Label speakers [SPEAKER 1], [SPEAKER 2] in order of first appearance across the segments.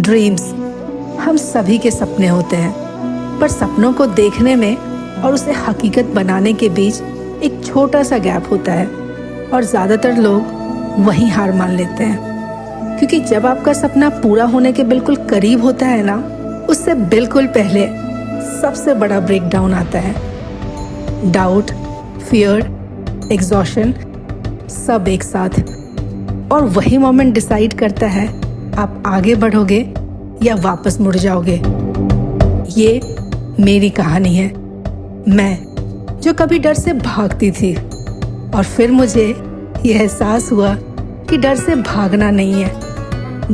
[SPEAKER 1] Dreams हम सभी के सपने होते हैं, पर सपनों को देखने में और उसे हकीकत बनाने के बीच एक छोटा सा गैप होता है और ज़्यादातर लोग वहीं हार मान लेते हैं। क्योंकि जब आपका सपना पूरा होने के बिल्कुल करीब होता है ना, उससे बिल्कुल पहले सबसे बड़ा ब्रेकडाउन आता है। डाउट, फियर, एग्जॉशन सब एक साथ, और वही मोमेंट डिसाइड करता है आप आगे बढ़ोगे या वापस मुड़ जाओगे। ये मेरी कहानी है, मैं जो कभी डर से भागती थी और फिर मुझे ये एहसास हुआ कि डर से भागना नहीं है,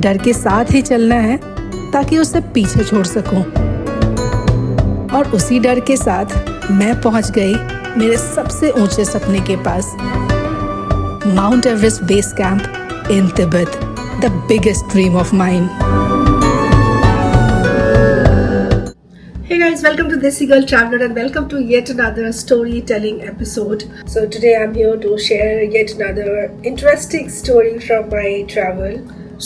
[SPEAKER 1] डर के साथ ही चलना है ताकि उसे पीछे छोड़ सकूं। और उसी डर के साथ मैं पहुंच गई मेरे सबसे ऊंचे सपने के पास, Mount Everest base camp in Tibet, the biggest dream of mine.
[SPEAKER 2] Hey guys, welcome to Desi Girl Traveler and welcome to yet another storytelling episode. So today I'm here to share yet another interesting story from my travel.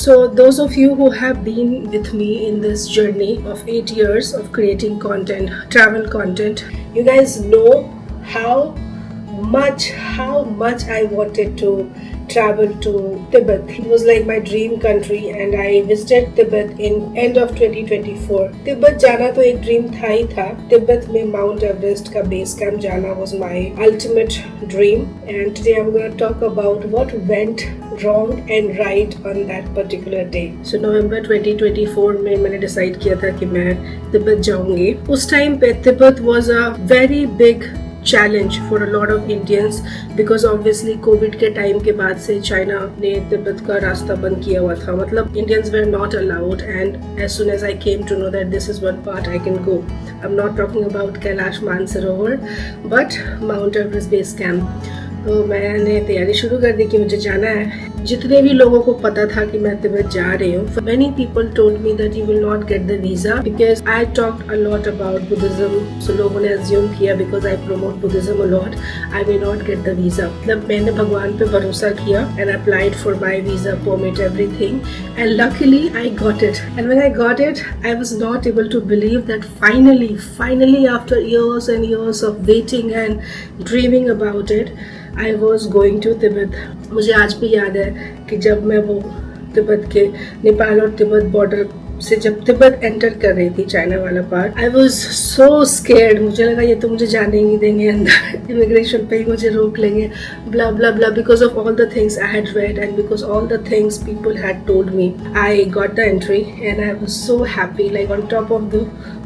[SPEAKER 2] So those of you who have been with me in this journey of 8 years of creating content, travel content, you guys know how much I wanted to travel to Tibet. It was like my dream country and I visited Tibet in end of 2024. Tibet जाना तो एक dream था ही था, तिब्बत में mount Everest का base camp जाना was my ultimate dream, and today I'm going to talk about what went wrong and right on that particular day. So November 2024 में मैंने डिसाइड किया था कि मैं तिब्बत जाऊंगी। उस टाइम पे Tibet was a very big challenge for a lot of Indians because obviously Covid के टाइम के बाद से चाइना ने तिब्बत का रास्ता बंद किया हुआ था, मतलब Indians were not allowed, and as soon as I came to know that this is one part I can go. I'm not talking about Kailash Mansarovar but Mount Everest Base Camp. तो मैंने तैयारी शुरू कर दी कि मुझे जाना है। जितने भी लोगों को पता था कि मैं तिब्बत जा रही हूँ, many people told me that you will not get the visa because I talked a lot about Buddhism. So लोगों ने assume किया because I promote Buddhism a lot, I may not get the visa. मतलब मैंने भगवान पे भरोसा किया and applied for my visa, permit, everything, and luckily I got it. And when I got it, I was not able to believe that finally after years and years of waiting and dreaming about it, I was going to Tibet. मुझे आज भी याद है कि जब मैं वो तिब्बत के नेपाल और तिब्बत बॉर्डर से जब तिब्बत एंटर कर रही थी, चाइना वाला part, I was so scared. मुझे लगा ये तो मुझे जाने ही नहीं देंगे अंदर, इमिग्रेशन पे ही मुझे रोक लेंगे, blah blah blah, because of all the things I had read and because all the things people had told me. I got the entry and I was so happy, like on top of the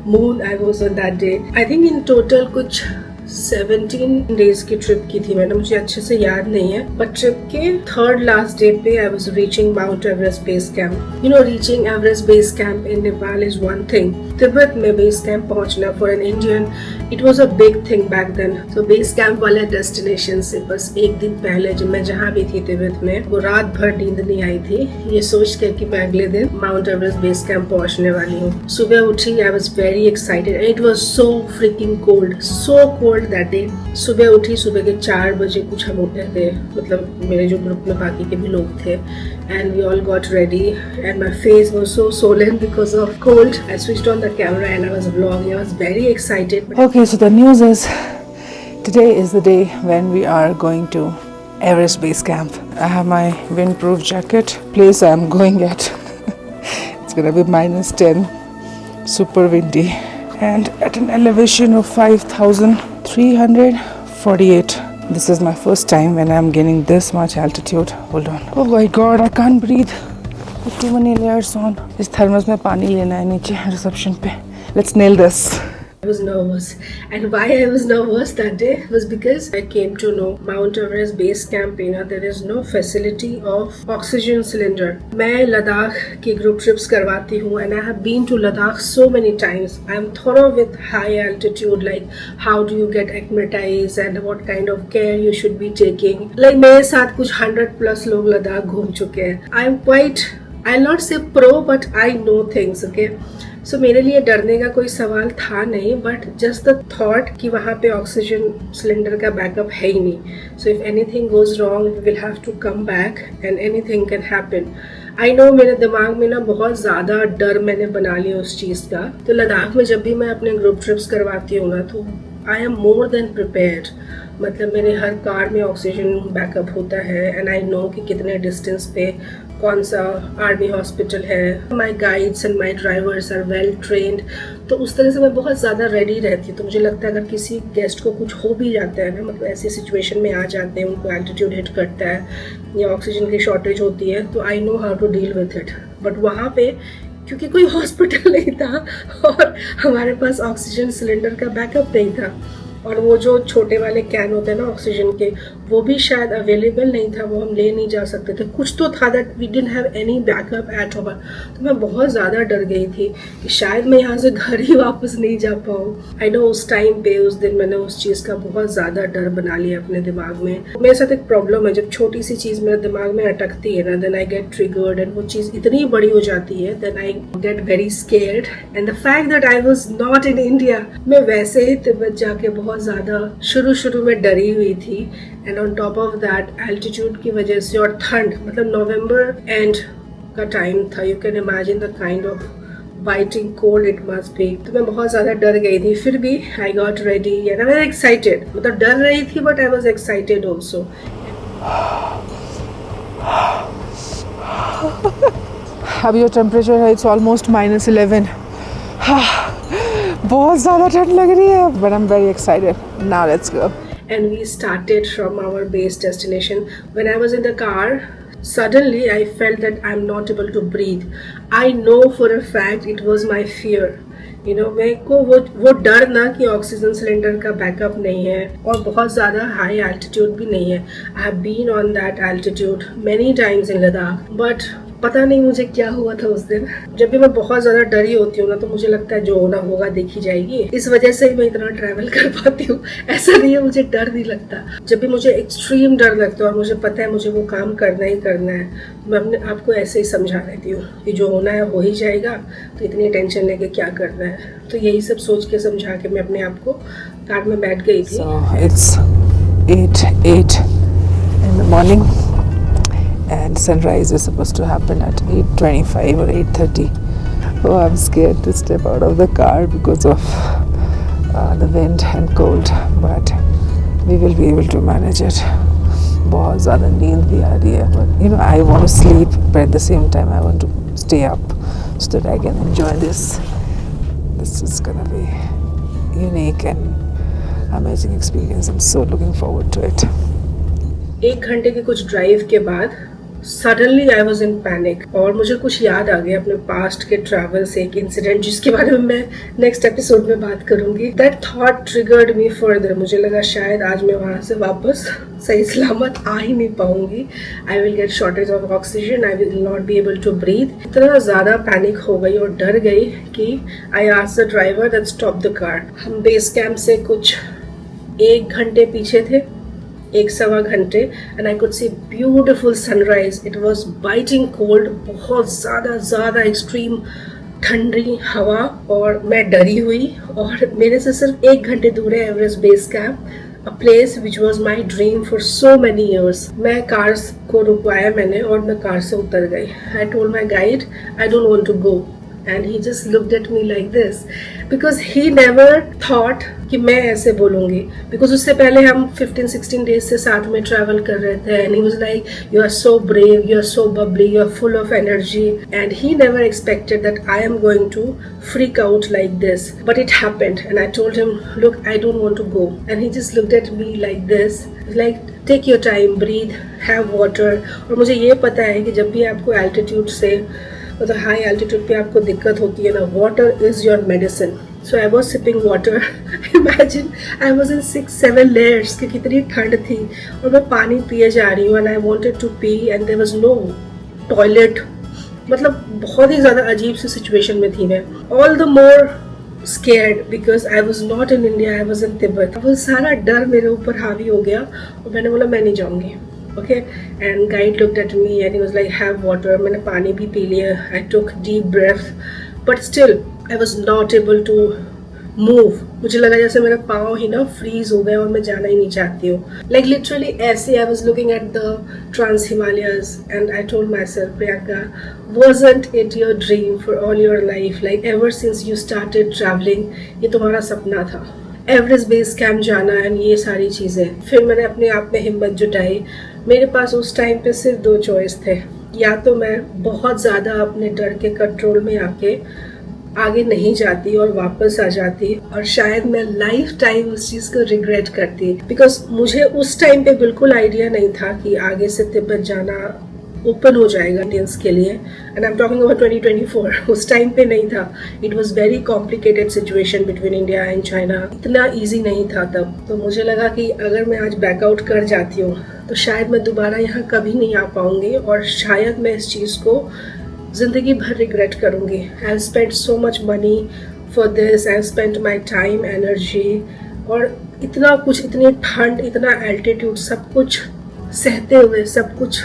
[SPEAKER 2] moon I was on that day. I think in total कुछ 17 days की trip की थी मैंने, मुझे अच्छे से याद नहीं है, बट ट्रिप के थर्ड लास्ट डे पे I was reaching Mount Everest base camp. You know, reaching Everest base camp in Nepal is one thing, Tibet में बेस कैंप पहुंचना for an Indian it was a big thing back then. So base camp वाले destination से बस एक दिन पहले जब मैं जहाँ भी थी तिब्बत में, वो रात भर नींद नहीं आई थी ये सोच कर कि मैं अगले दिन माउंट एवरेस्ट बेस कैंप पहुंचने वाली हूँ। सुबह उठी, I was very excited and it was so fricking cold, so cold that day. सुबह उठी, सुबह के 4 बजे कुछ हम उठे थे, मतलब मेरे जो ग्रुप में बाकी के भी लोग थे, and we all got ready and my face was so swollen because of cold. I switched on the camera and I was vlogging. I was very excited.
[SPEAKER 3] Okay, so the news is today is the day when we are going to Everest Base Camp. I have my windproof jacket. Place I am going at it's gonna be -10, super windy, and at an elevation of 5,348. This is my first time when I'm gaining this much altitude. Hold on. Oh my god, I can't breathe. There's too many layers on. इस thermos में पानी लेना है नीचे reception पे. Let's nail this.
[SPEAKER 2] I was nervous, and why I was nervous that day was because I came to know Mount Everest Base Camp there is no facility of oxygen cylinder. मैं लद्दाख की group trips करवाती हूँ and I have been to Ladakh so many times. I am thorough with high altitude, like how do you get acclimatized and what kind of care you should be taking. Like मेरे साथ कुछ 100+ लोग लद्दाख घूम चुके हैं. I am quite, I'll not say pro, but I know things, okay. सो मेरे लिए डरने का कोई सवाल था नहीं, बट जस्ट द थॉट कि वहाँ पे ऑक्सीजन सिलेंडर का बैकअप है ही नहीं. So if anything goes wrong we will have to come back and anything can happen. I know मेरे दिमाग में ना बहुत ज़्यादा डर मैंने बना लिया उस चीज़ का। तो लद्दाख में जब भी मैं अपने ग्रुप ट्रिप्स करवाती हूँ ना, तो I am more than prepared. मतलब मेरे हर कार में ऑक्सीजन बैकअप होता है एंड आई नो कि कितने डिस्टेंस पे कौन सा आर्मी हॉस्पिटल है। My guides and my drivers are well trained. तो उस तरह से मैं बहुत ज़्यादा रेडी रहती हूँ। तो मुझे लगता है अगर किसी गेस्ट को कुछ हो भी जाता है ना, मतलब ऐसी सिचुएशन में आ जाते हैं, उनको एल्टीट्यूड हिट करता है या ऑक्सीजन की शॉर्टेज होती है, तो I know how to deal with it. But वहाँ पे क्योंकि कोई हॉस्पिटल नहीं था और हमारे पास ऑक्सीजन सिलेंडर का बैकअप नहीं था, और वो जो छोटे वाले कैन होते हैं ना ऑक्सीजन के, वो भी शायद अवेलेबल नहीं था, वो हम ले नहीं जा सकते थे। कुछ तो था that we didn't have any backup at all. तो मैं बहुत ज़्यादा डर गई थी कि शायद मैं यहाँ से घर ही वापस नहीं जा पाऊँ। आई नो उस टाइम पे उस दिन मैंने उस चीज़ का बहुत ज़्यादा डर बना लिया अपने दिमाग में। मेरे साथ एक प्रॉब्लम है, जब छोटी सी चीज़ मेरे दिमाग में अटकती है ना, then I get triggered and वो चीज़ इतनी बड़ी हो जाती है, then I get very scared. And the fact that I was not in India, मैं वैसे ही तिब्बत जाके बहुत ज़्यादा शुरू में डरी हुई थी। And on top of that altitude की वजह से और ठंड, मतलब नवंबर एंड का टाइम था। You can imagine the kind of biting cold it must be. तो मैं बहुत ज़्यादा डर गई थी, फिर भी I got ready and I was excited. मतलब डर रही थी but I was excited also.
[SPEAKER 3] अभी जो टेम्परेचर है इट्स ऑलमोस्ट -11। बहुत ज़्यादा ठंड लग रही है, but I am very excited. Now let's go.
[SPEAKER 2] And we started from our base destination. When I was in the car, suddenly I felt that I'm not able to breathe. I know for a fact it was my fear. You know, मेरे को वो डर ना कि oxygen cylinder का backup नहीं है और बहुत ज़्यादा हाई एल्टीट्यूड भी नहीं है। I have been on that altitude many times in Ladakh, but पता नहीं मुझे क्या हुआ था उस दिन। जब भी मैं बहुत ज़्यादा डरी होती हूँ ना, तो मुझे लगता है जो होना होगा देखी जाएगी। इस वजह से ही मैं इतना ट्रैवल कर पाती हूँ। ऐसा नहीं है मुझे डर नहीं लगता। जब भी मुझे एक्सट्रीम डर लगता है और मुझे पता है मुझे वो काम करना ही करना है, मैं अपने आप को ऐसे ही समझा देती हूँ कि जो होना है हो ही जाएगा, तो इतनी टेंशन लेके क्या करना है। तो यही सब सोच के समझा के मैं अपने आप को कार में बैठ गई थी।
[SPEAKER 3] So it's 8 in the morning. And sunrise is supposed to happen at 8:25 or 8:30. Oh, I'm scared to step out of the car because of the wind and cold, but we will be able to manage it. बहुत ज़्यादा नींद भी आ रही है, but you know I want to sleep, but at the same time I want to stay up so that I can enjoy this. This is gonna be unique and amazing experience. I'm so looking forward to it.
[SPEAKER 2] 1 घंटे की कुछ drive के बाद suddenly I was in panic, और मुझे कुछ याद आ गया अपने पास्ट के ट्रैवल से, एक इंसिडेंट जिसके बारे में मैं नेक्स्ट एपिसोड में बात करूंगी। That thought triggered me further. मुझे लगा शायद आज मैं वहां से वापस सही सलामत आ ही नहीं पाऊंगी। I will get shortage of oxygen, I will not be able to breathe. इतना ज़्यादा पैनिक हो गई और डर गई कि I asked the driver that stop the car. हम बेस कैंप से कुछ 1 घंटे पीछे थे, 1-1.25 घंटे, and I could see beautiful sunrise. It was biting cold, बहुत ज़्यादा एक्सट्रीम ठंडी हवा, और मैं डरी हुई। और मेरे से सिर्फ 1 घंटे दूर है Everest base camp, a place which was my dream for so many years. मैं कार को रुकवाया मैंने और मैं कार से उतर गई। I told my guide I don't want to go, and he just looked at me like this because he never thought कि मैं ऐसे बोलूँगी, because उससे पहले हम 15-16 days से साथ में travel कर रहे थे, and he was like, you are so brave, you are so bubbly, you are full of energy, and he never expected that I am going to freak out like this, but it happened, and I told him, look, I don't want to go, and he just looked at me like this, like take your time, breathe, have water। और मुझे ये पता है कि जब भी आपको altitude से, मतलब हाई एल्टीट्यूड पे आपको दिक्कत होती है ना, water is your medicine. So I was sipping water. Imagine I was in 6-7 layers कि कितनी ठंड थी, और मैं पानी पिए जा रही हूँ, and I wanted to pee and there was no toilet. मतलब बहुत ही ज़्यादा अजीब सी सिचुएशन में थी मैं। All the more scared because I was not in India, I was in Tibet। वो सारा डर मेरे ऊपर हावी हो गया और मैंने बोला मैं नहीं जाऊँगी। Okay, and guide looked at me and he was like, have water। मैंने पानी भी पी लिया। I took deep breath, but still I was not able to move, मुझे लगा जैसे मेरा पाँव ही ना फ्रीज हो गए और मैं जाना ही नहीं चाहती हूँ. लाइक लिटरली ऐसे I was looking at the trans Himalayas and I told myself, Priyanka, wasn't it your dream for all your life? Like ever since you started traveling, ये तुम्हारा सपना था एवरेस्ट बेस कैंप जाना एंड ये सारी चीज़ें. फिर मैंने अपने आप में हिम्मत जुटाई. मेरे पास उस टाइम पे सिर्फ 2 चॉइस थे, या तो मैं बहुत ज़्यादा अपने डर के कंट्रोल में आके आगे नहीं जाती और वापस आ जाती, और शायद मैं लाइफ टाइम उस चीज़ को रिग्रेट करती, बिकॉज मुझे उस टाइम पे बिल्कुल आइडिया नहीं था कि आगे से तिब्बत जाना ओपन हो जाएगा इंडियंस के लिए. And I am talking about 2024. उस टाइम पे नहीं था. It was very complicated situation between India and China. इतना इजी नहीं था तब. तो मुझे लगा कि अगर मैं आज बैकआउट कर जाती हूँ तो शायद मैं दोबारा यहाँ कभी नहीं आ पाऊँगी, और शायद मैं इस चीज़ को ज़िंदगी भर रिग्रेट करूँगी. I have spent so much money for this, I have spent my time, energy, और इतना कुछ, इतनी ठंड, इतना एल्टीट्यूड, सब कुछ सहते हुए, सब कुछ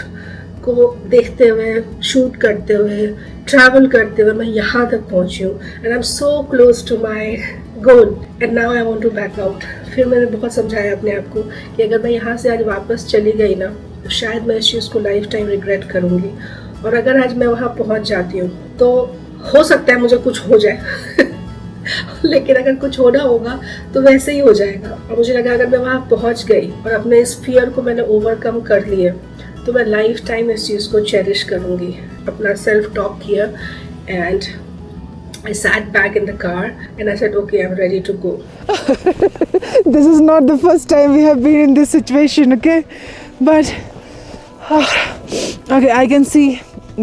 [SPEAKER 2] को देखते हुए, शूट करते हुए, ट्रैवल करते हुए मैं यहाँ तक पहुँची हूँ. And I am so close to my goal and now I want to back out. फिर मैंने बहुत समझाया अपने आप को कि अगर मैं यहाँ से आज वापस चली गई ना तो शायद मैं इस चीज़ को लाइफ टाइम रिग्रेट करूँगी. और अगर आज मैं वहाँ पहुँच जाती हूँ तो हो सकता है मुझे कुछ हो जाए लेकिन अगर कुछ होना होगा तो वैसे ही हो जाएगा. और मुझे लगा अगर मैं वहाँ पहुँच गई और अपने इस फियर को मैंने ओवरकम कर लिए तो मैं लाइफ टाइम इस चीज़ को चेरिश करूँगी. अपना सेल्फ टॉक किया and I sat back in the car and I said, okay, I'm ready to go.
[SPEAKER 3] This is not the first time we have been in this situation, okay? But, okay, I can see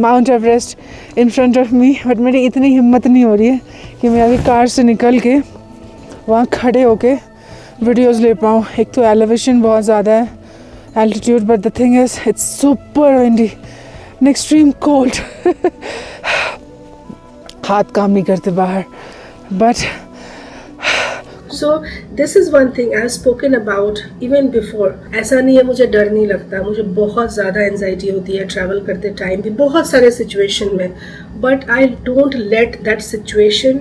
[SPEAKER 3] Mount Everest in front of me. But मेरी इतनी हिम्मत नहीं हो रही है कि मैं अभी कार से निकल के वहाँ खड़े होके वीडियोस ले पाऊँ. एक तो एलिवेशन बहुत ज़्यादा है, altitude, but the thing is it's super windy and extreme cold. हाथ काम नहीं करते बाहर. But
[SPEAKER 2] so this is one thing I've spoken about even before. ऐसा नहीं है मुझे डर नहीं लगता, मुझे बहुत ज़्यादा एंजाइटी होती है ट्रैवल करते टाइम भी, बहुत सारे सिचुएशन में. But I don't let that situation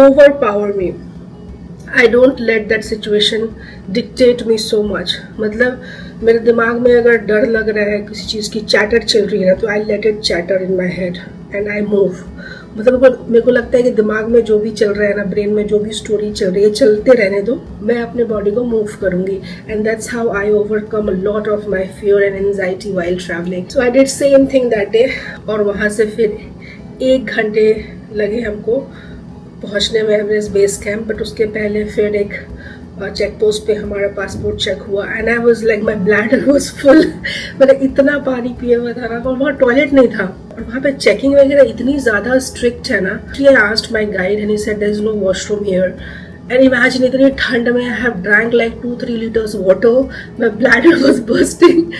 [SPEAKER 2] over power me. I don't let that situation dictate me so much. मतलब मेरे दिमाग में अगर डर लग रहा है, किसी चीज़ की चैटर चल रही है ना, तो I let it chatter in my head and I move. मतलब मेरे को लगता है कि दिमाग में जो भी चल रहा है ना, ब्रेन में जो भी स्टोरी चल रही है, चलते रहने दो, मैं अपने बॉडी को मूव करूंगी. And that's how I overcome a lot of my fear and anxiety while travelling. So I did same thing that day. और वहाँ से फिर 1 घंटे लगे हमको पहुँचने में एवरेस्ट बेस कैंप. बट उसके पहले फिर एक चेक पोस्ट पे हमारा पासपोर्ट चेक हुआ and I was like my bladder was full. मैंने इतना पानी पिया हुआ था ना, और वहाँ टॉयलेट नहीं था, और वहाँ पे चेकिंग वगैरह इतनी ज़्यादा स्ट्रिक्ट है ना. I asked my guide and he said there is no washroom here. And imagine इतनी ठंड में I have drank like 2-3 liters water. My bladder was bursting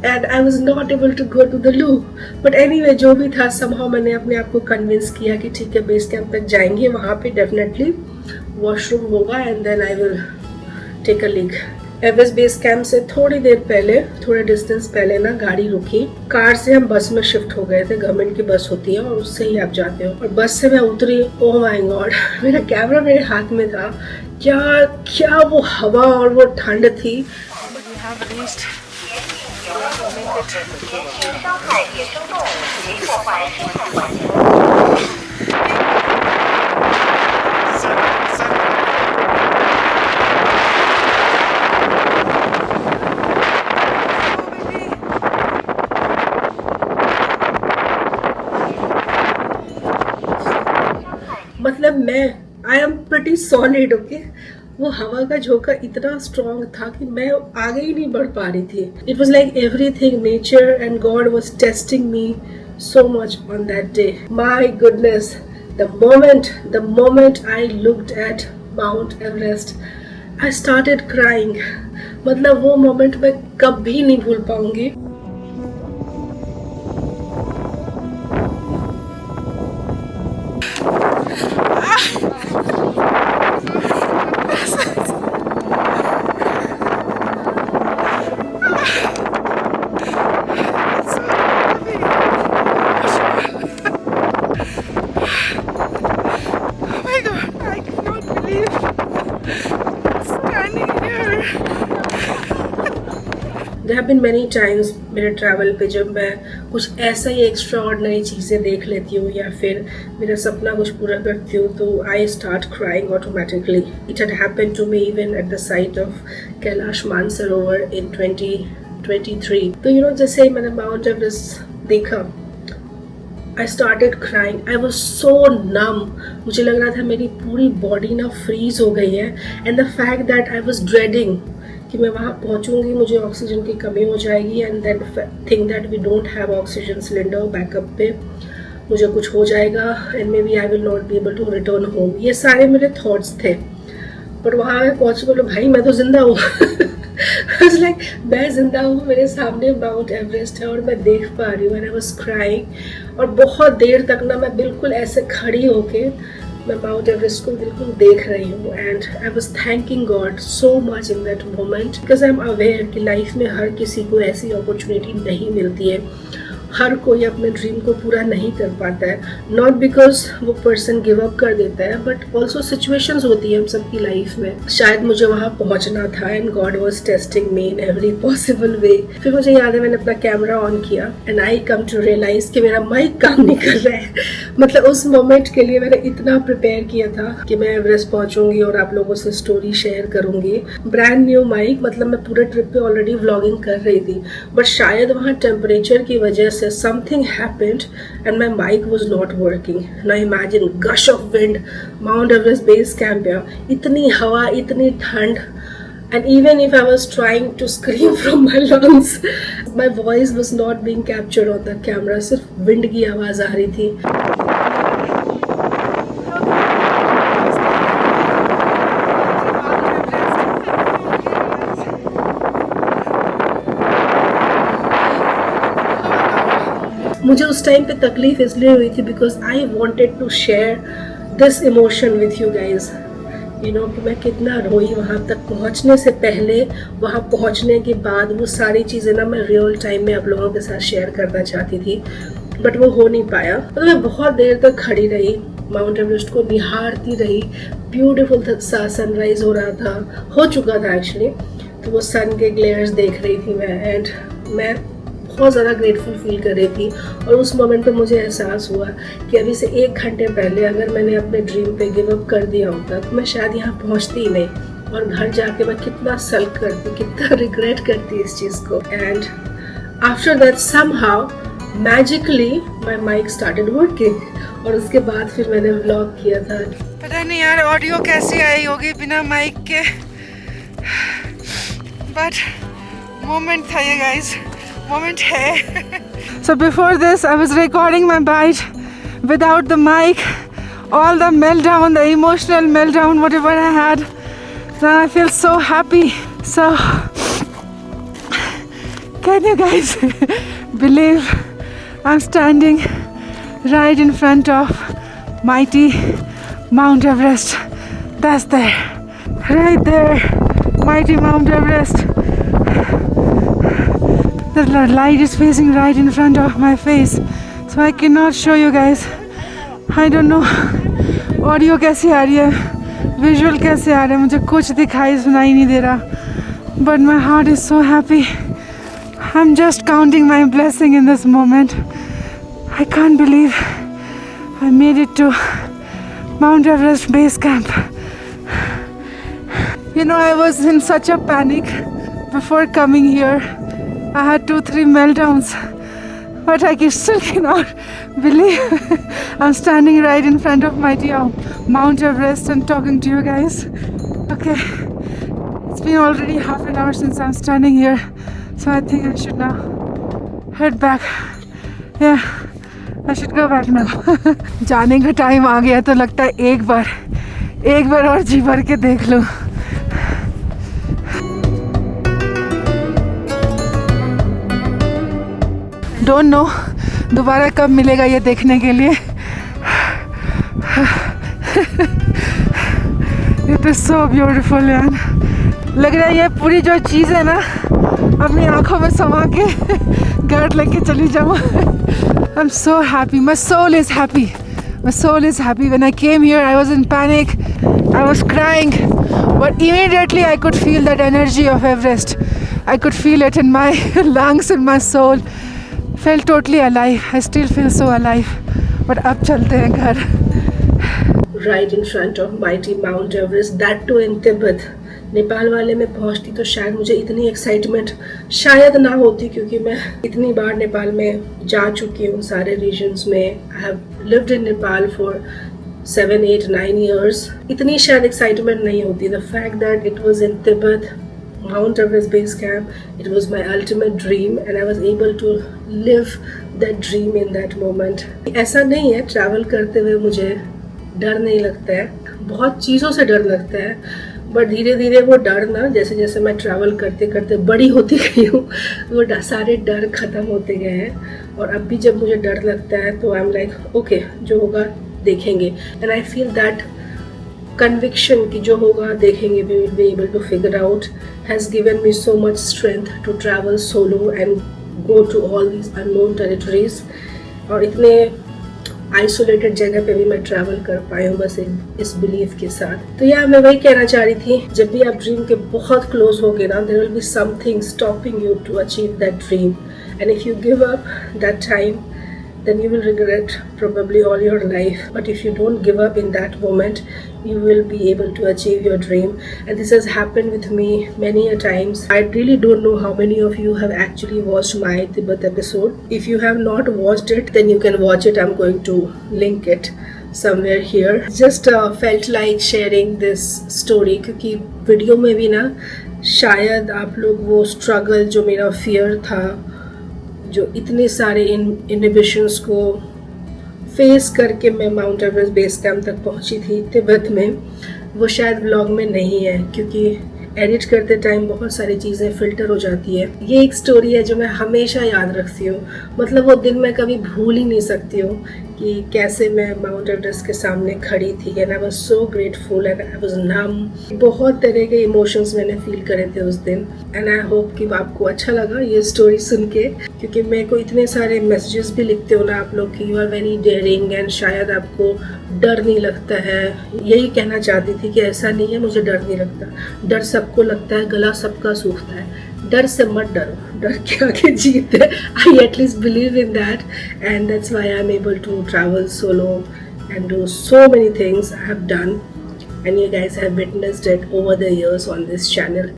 [SPEAKER 2] and I was not able to go to the loo. But anyway, जो भी था somehow मैंने अपने आप को कन्विंस किया कि ठीक है, बेस कैंप तक जाएंगे, वहाँ पे डेफिनेटली वॉशरूम होगा and then I will take a leak. Everest base camp से थोड़ी देर पहले, थोड़े डिस्टेंस पहले ना गाड़ी रुकी. कार से हम बस में शिफ्ट हो गए थे. गवर्नमेंट की बस होती है और उससे ही आप जाते हो. और बस से मैं उतरी, ओह माय गॉड, मेरा कैमरा मेरे हाथ में था. क्या वो हवा और वो ठंड थी. मतलब मैं I am pretty solid. Okay, वो हवा का झोंका इतना स्ट्रॉन्ग था कि मैं आगे ही नहीं बढ़ पा रही थी. It was like everything, nature and God was testing me so much on that day. My goodness, the moment I looked at Mount Everest, I started crying. मतलब वो मोमेंट मैं कभी नहीं भूल पाऊंगी.
[SPEAKER 3] I cannot believe
[SPEAKER 2] there have been many times मेरे travel पे जब मैं कुछ ऐसा ही एक्स्ट्रा ऑर्डिनरी चीज़ें देख लेती हूँ या फिर मेरा सपना कुछ पूरा करती हूँ तो I start crying automatically. It had happened to me even at the sight of Kailash Mansarovar in 2023. तो जैसे ही मैंने माउंट एवरेस्ट देखा, I started crying. I was so numb. मुझे लग रहा था मेरी पूरी बॉडी ना फ्रीज हो गई है. And the fact that I was dreading कि मैं वहाँ पहुँचूँगी, मुझे ऑक्सीजन की कमी हो जाएगी, and then think that we don't have oxygen cylinder backup पे, मुझे कुछ हो जाएगा and maybe I will not be able to return home. ये सारे मेरे थॉट्स थे. बट वहाँ मैं पहुँच बोलो भाई मैं तो जिंदा हूँ. I was like, मैं जिंदा हूँ, मेरे सामने माउंट एवरेस्ट है और मैं देख पा रही हूँ. And I was crying. और बहुत देर तक ना मैं बिल्कुल ऐसे खड़ी होके मैं माउंट एवरेस्ट को बिल्कुल देख रही हूँ. And I was thanking God so much in that moment because I am aware कि लाइफ में हर किसी को ऐसी अपॉर्चुनिटी नहीं मिलती है. हर कोई अपने ड्रीम को पूरा नहीं कर पाता है. नॉट बिकॉज वो पर्सन गिव अप कर देता है, बट ऑल्सो सिचुएशंस होती है हम सबकी लाइफ में. शायद मुझे वहाँ पहुँचना था and God was testing me in every possible way. फिर मुझे याद है मैंने अपना कैमरा ऑन किया and I come to realise कि मेरा माइक काम नहीं कर रहा है. मतलब उस मोमेंट के लिए मैंने इतना प्रिपेयर किया था कि मैं एवरेस्ट पहुँचूंगी और आप लोगों से स्टोरी शेयर करूंगी. ब्रांड न्यू माइक, मतलब मैं पूरे ट्रिप पे ऑलरेडी व्लॉगिंग कर रही थी, बट शायद वहाँ टेम्परेचर की वजह से something happened and my mic was not working. Now imagine gush of wind, Mount Everest base camp पे इतनी हवा, इतनी ठंड, and even if I was trying to scream from my lungs, my voice was not being captured on the camera. सिर्फ wind की आवाज़ आ रही थी. मुझे उस टाइम पे तकलीफ इसलिए हुई थी because I wanted to share this emotion with you guys. कि मैं कितना रोई वहाँ तक पहुँचने से पहले, वहाँ पहुँचने के बाद. वो सारी चीज़ें ना मैं रियल टाइम में आप लोगों के साथ शेयर करना चाहती थी, बट वो हो नहीं पाया. तो मैं बहुत देर तक खड़ी रही, माउंट एवरेस्ट को निहारती रही. ब्यूटीफुल सा सनराइज हो रहा था, हो चुका था एक्चुअली. तो वो सन के ग्लेयर्स देख रही थी मैं, एंड मैं बहुत ज़्यादा ग्रेटफुल फील कर रही थी. और उस मोमेंट पे मुझे एहसास हुआ कि अभी से 1 घंटे पहले अगर मैंने अपने ड्रीम पे गिव अप कर दिया होता तो मैं शायद यहाँ पहुँचती ही नहीं, और घर जाके मैं कितना सल्क करती, कितना रिग्रेट करती इस चीज़ को. And after that somehow magically my mic started working. और उसके बाद फिर मैंने व्लॉग किया था.
[SPEAKER 3] पता नहीं यार ऑडियो कैसी आई होगी बिना माइक के, बट मोमेंट था ये guys, moment hai. So before this I was recording my bite without the mic, all the meltdown, the emotional meltdown, whatever I had. Now I feel so happy. So can you guys believe I'm standing right in front of mighty Mount Everest. That's there, right there, mighty Mount Everest. The light is facing right in front of my face, so I cannot show you guys. I don't know audio कैसे आ रही है, visual कैसे आ रहा है, मुझे कुछ दिखाई सुनाई नहीं दे रहा. But my heart is so happy. I'm just counting my blessing in this moment. I can't believe I made it to Mount Everest base camp. I was in such a panic before coming here. I had 2-3 meltdowns, but I still cannot believe I'm standing right in front of mighty Mount Everest and talking to you guys. Okay, it's been already half an hour since I'm standing here, so I think I should now head back. Yeah, I should go back now. जाने का time आ गया तो लगता है एक बार और जी भर के देख लूँ. डोंट नो दोबारा कब मिलेगा ये देखने के लिए. इट इज सो ब्यूटीफुल यार. लग रहा है ये पूरी जो चीज़ है ना अपनी आंखों में समा के घर लेके चली जाऊँ. I am so happy. My soul is happy. My soul is happy. When I came here, I was in panic. I was crying. But immediately I could feel that energy of Everest. I could feel it in my lungs, in my soul. Felt totally alive. I still feel so alive. But अब चलते हैं घर.
[SPEAKER 2] Right in front of mighty Mount Everest, that too in Tibet. Nepal वाले में पहुंचती तो शायद मुझे इतनी एक्साइटमेंट शायद ना होती, क्योंकि मैं इतनी बार नेपाल में जा चुकी हूँ सारे रीजन्स में. I have lived in Nepal for 7, 8, 9 years. इतनी शायद एक्साइटमेंट नहीं होती. The fact that it was in Tibet, Mount Everest base camp, it was my ultimate dream and I was able to live that dream in that moment. ऐसा नहीं है travel करते हुए मुझे डर नहीं लगता है, बहुत चीज़ों से डर लगता है, बट धीरे धीरे वो डर ना, जैसे जैसे मैं ट्रैवल करते करते बड़ी होती गई हूँ, वो सारे डर ख़त्म होते गए हैं. और अब भी जब मुझे डर लगता है तो आई एम लाइक ओके, जो होगा देखेंगे. And I feel that conviction कि जो होगा देखेंगे, we will be able to figure out, has given me so much strength to travel solo and go to all these unknown territories. और इतने isolated जगह पे भी मैं ट्रैवल कर पाई हूँ बस इस बिलीफ के साथ. तो यार मैं वही कहना चाह रही थी, जब भी आप ड्रीम के बहुत क्लोज होगे ना, there will be something stopping you to achieve that dream. And if you give up that time, then you will regret probably all your life. But if you don't give up in that moment, you will be able to achieve your dream. And this has happened with me many a times. I really don't know how many of you have actually watched my Tibet episode. If you have not watched it, then you can watch it. I'm going to link it somewhere here. Just felt like sharing this story क्योंकि video में भी ना शायद आप लोग वो struggle जो मेरा फियर था, जो इतने सारे इनहिबिशंस को फेस करके मैं माउंट एवरेस्ट बेस कैंप तक पहुंची थी तिब्बत में, वो शायद व्लॉग में नहीं है क्योंकि एडिट करते टाइम बहुत सारी चीज़ें फ़िल्टर हो जाती है. ये एक स्टोरी है जो मैं हमेशा याद रखती हूँ. मतलब वो दिन मैं कभी भूल ही नहीं सकती हूँ कि कैसे मैं माउंट एवरेस्ट के सामने खड़ी थी. And I was so grateful and I was numb. बहुत तरह के इमोशंस मैंने फील करे थे उस दिन. एंड आई होप कि आपको अच्छा लगा ये स्टोरी सुन के, क्योंकि मेरे को इतने सारे मैसेजेस भी लिखते हो ना आप लोग कि you are very daring and शायद आपको डर नहीं लगता है. यही कहना चाहती थी कि ऐसा नहीं है, मुझे डर नहीं लगता. डर सबको लगता है, गला सबका सूखता है. डर से मत डरो, डर के आगे जीत है. I at least believe in that and that's why I am able to travel solo and do so many things I have done, and you guys have witnessed it over the years on this channel.